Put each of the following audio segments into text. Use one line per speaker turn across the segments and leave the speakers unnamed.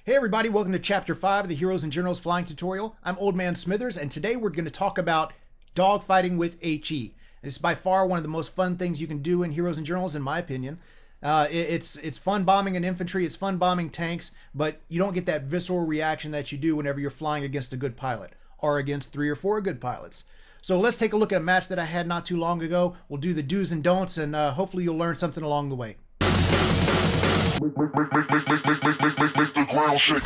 Hey everybody, welcome to Chapter 5 of the Heroes and Generals Flying Tutorial. I'm Old Man Smithers, and today we're going to talk about dogfighting with HE. This is by far one of the most fun things you can do in Heroes and Generals, in my opinion. It's fun bombing an infantry, it's fun bombing tanks, but you don't get that visceral reaction that you do whenever you're flying against a good pilot, or against 3 or 4 good pilots. So let's take a look at a match that I had not too long ago. We'll do the do's and don'ts, and hopefully you'll learn something along the way.
Make the ground shake.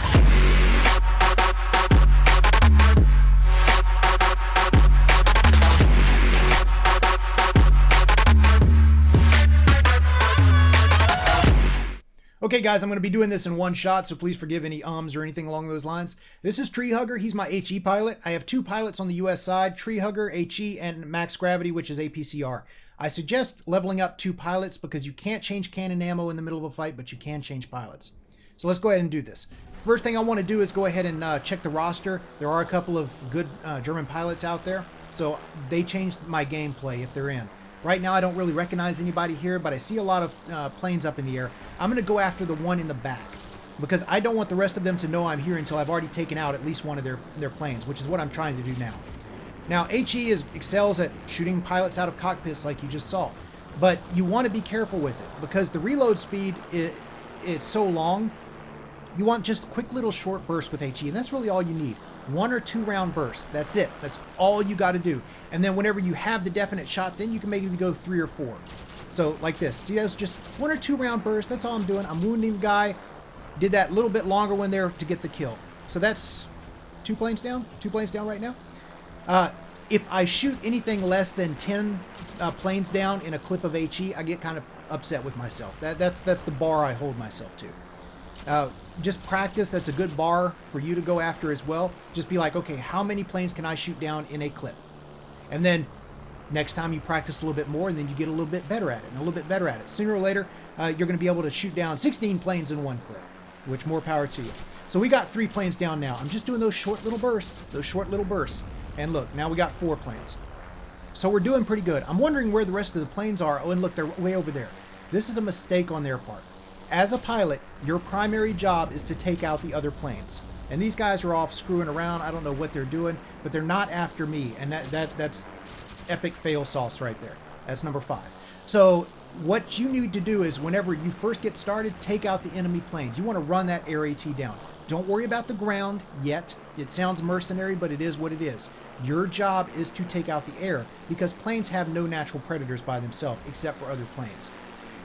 Okay guys, I'm going to be doing this in one shot, so please forgive any ums or anything along those lines. This is Tree Hugger. He's my HE pilot. I have 2 pilots on the US side, Tree Hugger, HE, and Max Gravity, which is APCR. I suggest leveling up 2 pilots because you can't change cannon ammo in the middle of a fight, but you can change pilots. So let's go ahead and do this. First thing I want to do is go ahead and check the roster. There are a couple of good German pilots out there, so they changed my gameplay if they're in. Right now I don't really recognize anybody here, but I see a lot of planes up in the air. I'm going to go after the one in the back because I don't want the rest of them to know I'm here until I've already taken out at least one of their planes, which is what I'm trying to do now. Now, HE excels at shooting pilots out of cockpits like you just saw, but you want to be careful with it because the reload speed it's so long. You want just quick little short bursts with HE, and that's really all you need. 1 or 2 round bursts. That's it. That's all you got to do. And then whenever you have the definite shot, then you can maybe go 3 or 4. So like this. See, that's just 1 or 2 round bursts. That's all I'm doing. I'm wounding the guy. Did that a little bit longer one there to get the kill. So that's 2 planes down. 2 planes down right now. If I shoot anything less than 10 planes down in a clip of HE, I get kind of upset with myself. That's the bar I hold myself to. Just practice. That's a good bar for you to go after as well. Just be like, okay, how many planes can I shoot down in a clip? And then next time you practice a little bit more, and then you get a little bit better at it, and a little bit better at it. Sooner or later, you're going to be able to shoot down 16 planes in one clip, which more power to you. So we got 3 planes down now. I'm just doing those short little bursts. And look, now we got 4 planes. So we're doing pretty good. I'm wondering where the rest of the planes are. Oh, and look, they're way over there. This is a mistake on their part. As a pilot, your primary job is to take out the other planes. And these guys are off screwing around. I don't know what they're doing, but they're not after me. And that's epic fail sauce right there. That's number 5. So what you need to do is whenever you first get started, take out the enemy planes. You want to run that air AT down. Don't worry about the ground yet. It sounds mercenary, but it is what it is. Your job is to take out the air because planes have no natural predators by themselves except for other planes.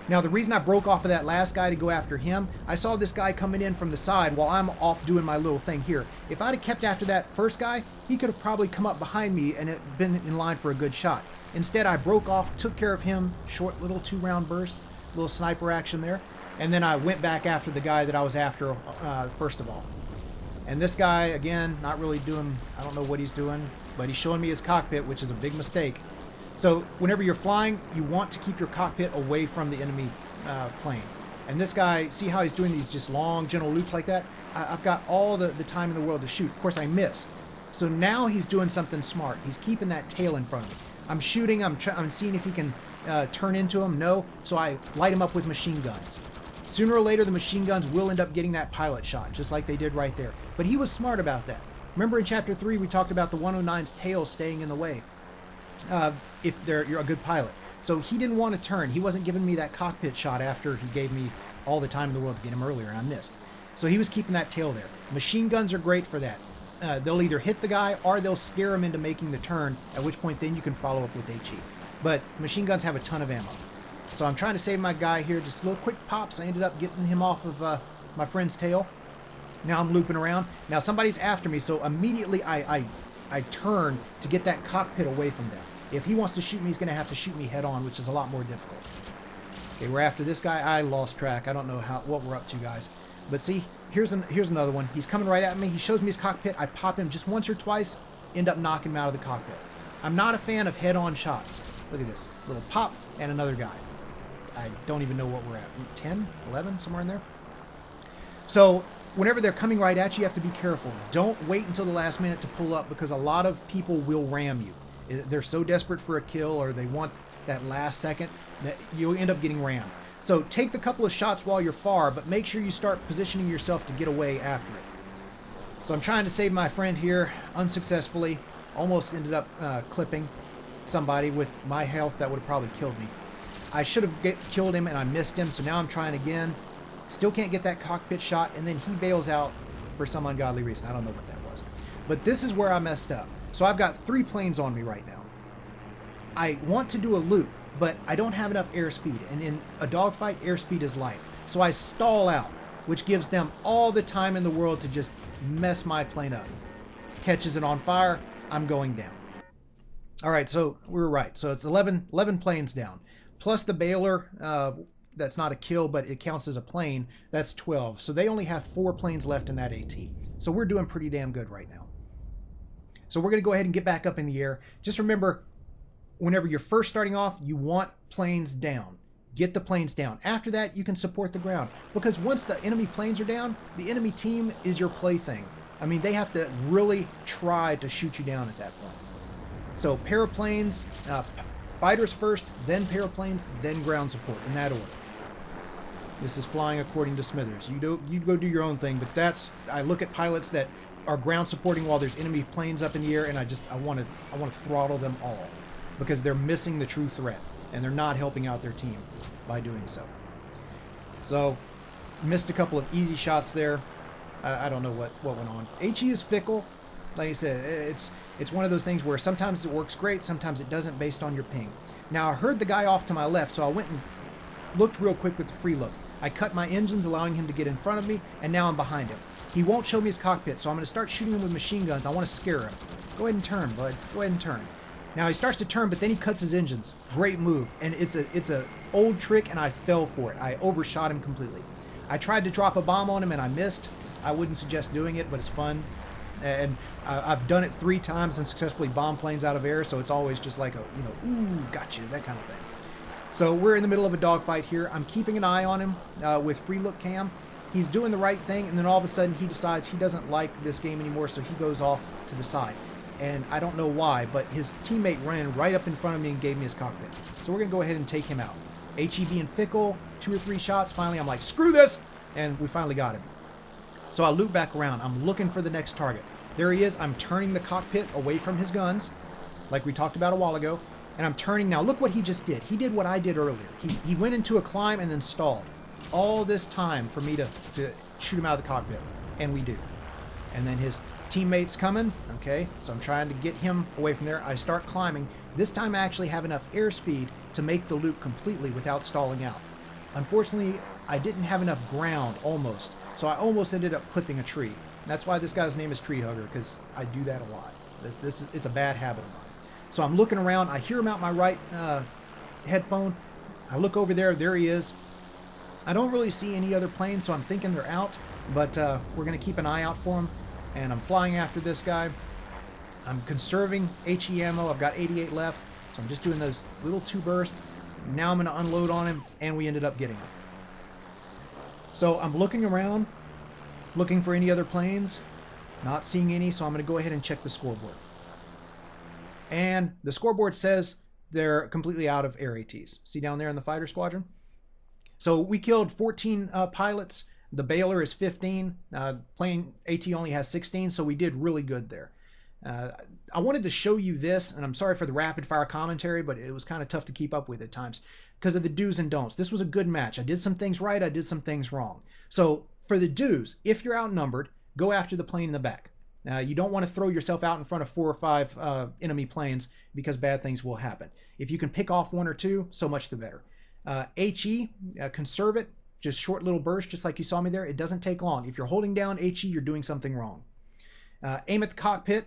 Now, the reason I broke off of that last guy to go after him, I saw this guy coming in from the side while I'm off doing my little thing here. If I'd have kept after that first guy, he could have probably come up behind me and been in line for a good shot. Instead, I broke off, took care of him, short little 2-round burst, little sniper action there, and then I went back after the guy that I was after first of all. And this guy, again, not really doing, I don't know what he's doing, but he's showing me his cockpit, which is a big mistake. So whenever you're flying, you want to keep your cockpit away from the enemy plane. And this guy, see how he's doing these just long, gentle loops like that? I've got all the time in the world to shoot. Of course, I missed. So now he's doing something smart. He's keeping that tail in front of me. I'm shooting. I'm seeing if he can turn into him. No. So I light him up with machine guns. Sooner or later, the machine guns will end up getting that pilot shot, just like they did right there. But he was smart about that. Remember in Chapter 3, we talked about the 109's tail staying in the way. If you're a good pilot. So he didn't want to turn. He wasn't giving me that cockpit shot after he gave me all the time in the world to get him earlier, and I missed. So he was keeping that tail there. Machine guns are great for that. They'll either hit the guy or they'll scare him into making the turn, at which point then you can follow up with HE. But machine guns have a ton of ammo. So I'm trying to save my guy here. Just little quick pops. I ended up getting him off of my friend's tail. Now I'm looping around. Now somebody's after me, so immediately I turn to get that cockpit away from them. If he wants to shoot me, he's going to have to shoot me head on, which is a lot more difficult. Okay, we're after this guy. I lost track. I don't know what we're up to, guys. But see, here's another one. He's coming right at me. He shows me his cockpit. I pop him just once or twice, end up knocking him out of the cockpit. I'm not a fan of head-on shots. Look at this. Little pop and another guy. I don't even know what we're at. 10, 11, somewhere in there. So whenever they're coming right at you, you have to be careful. Don't wait until the last minute to pull up because a lot of people will ram you. They're so desperate for a kill or they want that last second that you'll end up getting rammed. So take the couple of shots while you're far, but make sure you start positioning yourself to get away after it. So I'm trying to save my friend here unsuccessfully. Almost ended up clipping somebody with my health that would have probably killed me. I should have killed him and I missed him, so now I'm trying again. Still can't get that cockpit shot, and then he bails out for some ungodly reason. I don't know what that was. But this is where I messed up. So I've got 3 planes on me right now. I want to do a loop, but I don't have enough airspeed, and in a dogfight, airspeed is life. So I stall out, which gives them all the time in the world to just mess my plane up. Catches it on fire, I'm going down. All right, so we were right. So it's 11 planes down. Plus the bailer, that's not a kill, but it counts as a plane. That's 12. So they only have 4 planes left in that AT. So we're doing pretty damn good right now. So we're going to go ahead and get back up in the air. Just remember, whenever you're first starting off, you want planes down. Get the planes down. After that, you can support the ground. Because once the enemy planes are down, the enemy team is your plaything. I mean, they have to really try to shoot you down at that point. So paraplanes, fighters first, then paraplanes, then ground support, in that order. This is flying according to Smithers. You go do your own thing, but I look at pilots that are ground supporting while there's enemy planes up in the air, and I want to throttle them all because they're missing the true threat and they're not helping out their team by doing so. So missed a couple of easy shots there. I don't know what went on. HE is fickle. Like I said, it's one of those things where sometimes it works great, sometimes it doesn't based on your ping. Now I heard the guy off to my left, so I went and looked real quick with the free look. I cut my engines, allowing him to get in front of me, and now I'm behind him. He won't show me his cockpit, so I'm going to start shooting him with machine guns. I want to scare him. Go ahead and turn, bud. Go ahead and turn. Now he starts to turn, but then he cuts his engines. Great move, and it's a old trick, and I fell for it. I overshot him completely. I tried to drop a bomb on him, and I missed. I wouldn't suggest doing it, but it's fun. And I've done it 3 times and successfully bombed planes out of air, so it's always just like ooh, got you, that kind of thing. So we're in the middle of a dogfight here. I'm keeping an eye on him with free look cam. He's doing the right thing, and then all of a sudden he decides he doesn't like this game anymore, so he goes off to the side. And I don't know why, but his teammate ran right up in front of me and gave me his cockpit. So we're going to go ahead and take him out. HE being fickle, 2 or 3 shots. Finally, I'm like, screw this! And we finally got him. So I loop back around. I'm looking for the next target. There he is. I'm turning the cockpit away from his guns, like we talked about a while ago. And I'm turning now. Look what he just did. He did what I did earlier. He went into a climb and then stalled. All this time for me to shoot him out of the cockpit. And we do. And then his teammate's coming. Okay, so I'm trying to get him away from there. I start climbing. This time I actually have enough airspeed to make the loop completely without stalling out. Unfortunately, I didn't have enough ground almost. So I almost ended up clipping a tree. That's why this guy's name is Tree Hugger, because I do that a lot. It's a bad habit of mine. So I'm looking around. I hear him out my right headphone. I look over there. There he is. I don't really see any other planes, so I'm thinking they're out. But we're going to keep an eye out for them. And I'm flying after this guy. I'm conserving HE ammo. I've got 88 left. So I'm just doing those little 2 bursts. Now I'm going to unload on him, and we ended up getting him. So I'm looking around, looking for any other planes. Not seeing any, so I'm going to go ahead and check the scoreboard. And the scoreboard says they're completely out of air ATs. See down there in the fighter squadron? So we killed 14 pilots. The bailer is 15. Plane AT only has 16, so we did really good there. I wanted to show you this, and I'm sorry for the rapid fire commentary, but it was kind of tough to keep up with at times because of the do's and don'ts. This was a good match. I did some things right. I did some things wrong. So for the do's, if you're outnumbered, go after the plane in the back. You don't want to throw yourself out in front of 4 or 5 enemy planes because bad things will happen. If you can pick off 1 or 2, so much the better. HE, conserve it. Just short little bursts, just like you saw me there. It doesn't take long. If you're holding down HE, you're doing something wrong. Aim at the cockpit.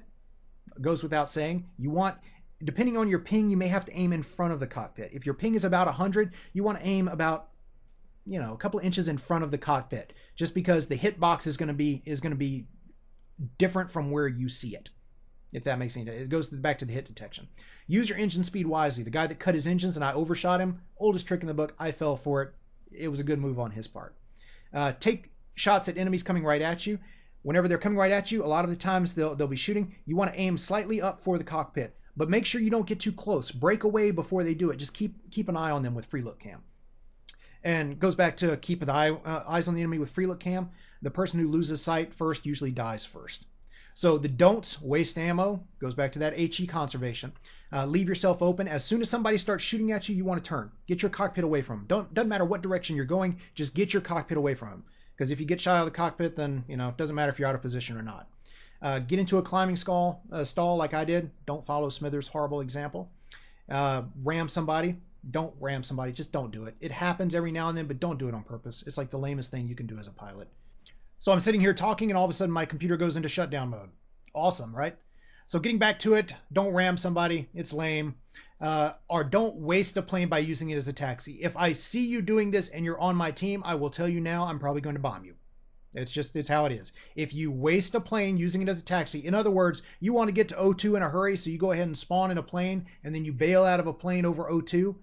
Goes without saying. You want, depending on your ping, you may have to aim in front of the cockpit. If your ping is about 100, you want to aim about, a couple of inches in front of the cockpit, just because the hitbox is going to be different from where you see it. If that makes any sense. It goes back to the hit detection. Use your engine speed wisely. The guy that cut his engines and I overshot him, oldest trick in the book, I fell for it. It was a good move on his part. Take shots at enemies coming right at you. Whenever they're coming right at you, a lot of the times they'll be shooting. You want to aim slightly up for the cockpit, but make sure you don't get too close. Break away before they do it. Just keep an eye on them with free look cam. And goes back to keep the eyes on the enemy with free look cam. The person who loses sight first usually dies first. So the don'ts: waste ammo, goes back to that HE conservation. Leave yourself open. As soon as somebody starts shooting at you, you want to turn. Get your cockpit away from them. Doesn't matter what direction you're going, just get your cockpit away from them. Because if you get shot out of the cockpit, then it doesn't matter if you're out of position or not. Get into a climbing stall like I did. Don't follow Smithers' horrible example. Ram somebody. Don't ram somebody. Just don't do it. It happens every now and then, but don't do it on purpose. It's like the lamest thing you can do as a pilot. So I'm sitting here talking, and all of a sudden my computer goes into shutdown mode. Awesome, right? So getting back to it, don't ram somebody. It's lame. Or don't waste a plane by using it as a taxi. If I see you doing this and you're on my team, I will tell you now, I'm probably going to bomb you. It's how it is. If you waste a plane using it as a taxi, in other words, you want to get to O2 in a hurry, so you go ahead and spawn in a plane, and then you bail out of a plane over O2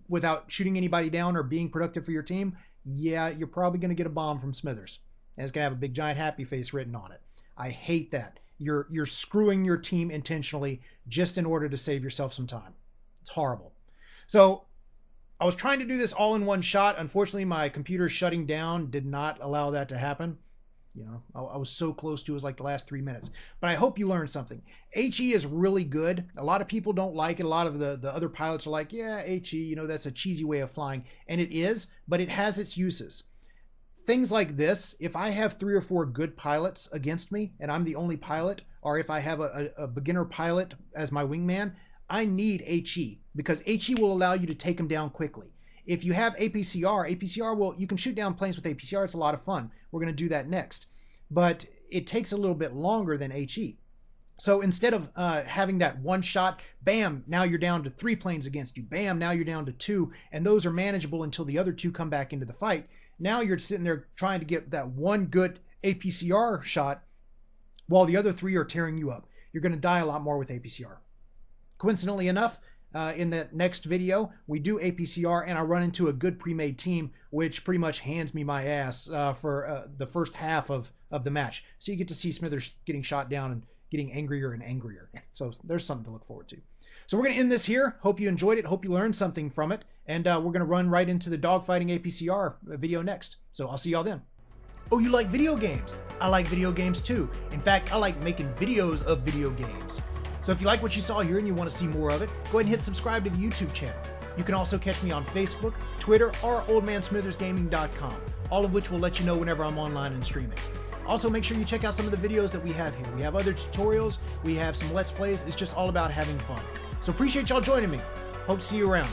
without shooting anybody down or being productive for your team, yeah, you're probably going to get a bomb from Smithers. And it's going to have a big giant happy face written on it. I hate that. You're screwing your team intentionally just in order to save yourself some time. It's horrible. So I was trying to do this all in one shot. Unfortunately, my computer shutting down did not allow that to happen. I was so close to it was like the last 3 minutes. But I hope you learned something. HE is really good. A lot of people don't like it. A lot of the other pilots are like, yeah, HE, that's a cheesy way of flying. And it is, but it has its uses. Things like this, if I have 3 or 4 good pilots against me and I'm the only pilot, or if I have a beginner pilot as my wingman, I need HE, because HE will allow you to take them down quickly. If you have APCR, you can shoot down planes with APCR. It's a lot of fun. We're going to do that next. But it takes a little bit longer than HE. So instead of having that one shot, bam, now you're down to 3 planes against you. Bam, now you're down to 2. And those are manageable until the other 2 come back into the fight. Now you're sitting there trying to get that one good APCR shot while the other 3 are tearing you up. You're going to die a lot more with APCR. Coincidentally enough, in the next video, we do APCR, and I run into a good pre-made team, which pretty much hands me my ass for the first half of the match. So you get to see Smithers getting shot down and getting angrier and angrier. So there's something to look forward to. So we're going to end this here. Hope you enjoyed it. Hope you learned something from it. And we're going to run right into the dogfighting APCR video next. So I'll see y'all then. Oh, you like video games? I like video games too. In fact, I like making videos of video games. So if you like what you saw here and you want to see more of it, go ahead and hit subscribe to the YouTube channel. You can also catch me on Facebook, Twitter, or oldmansmithersgaming.com, all of which will let you know whenever I'm online and streaming. Also, make sure you check out some of the videos that we have here. We have other tutorials, we have some Let's Plays. It's just all about having fun. So appreciate y'all joining me. Hope to see you around.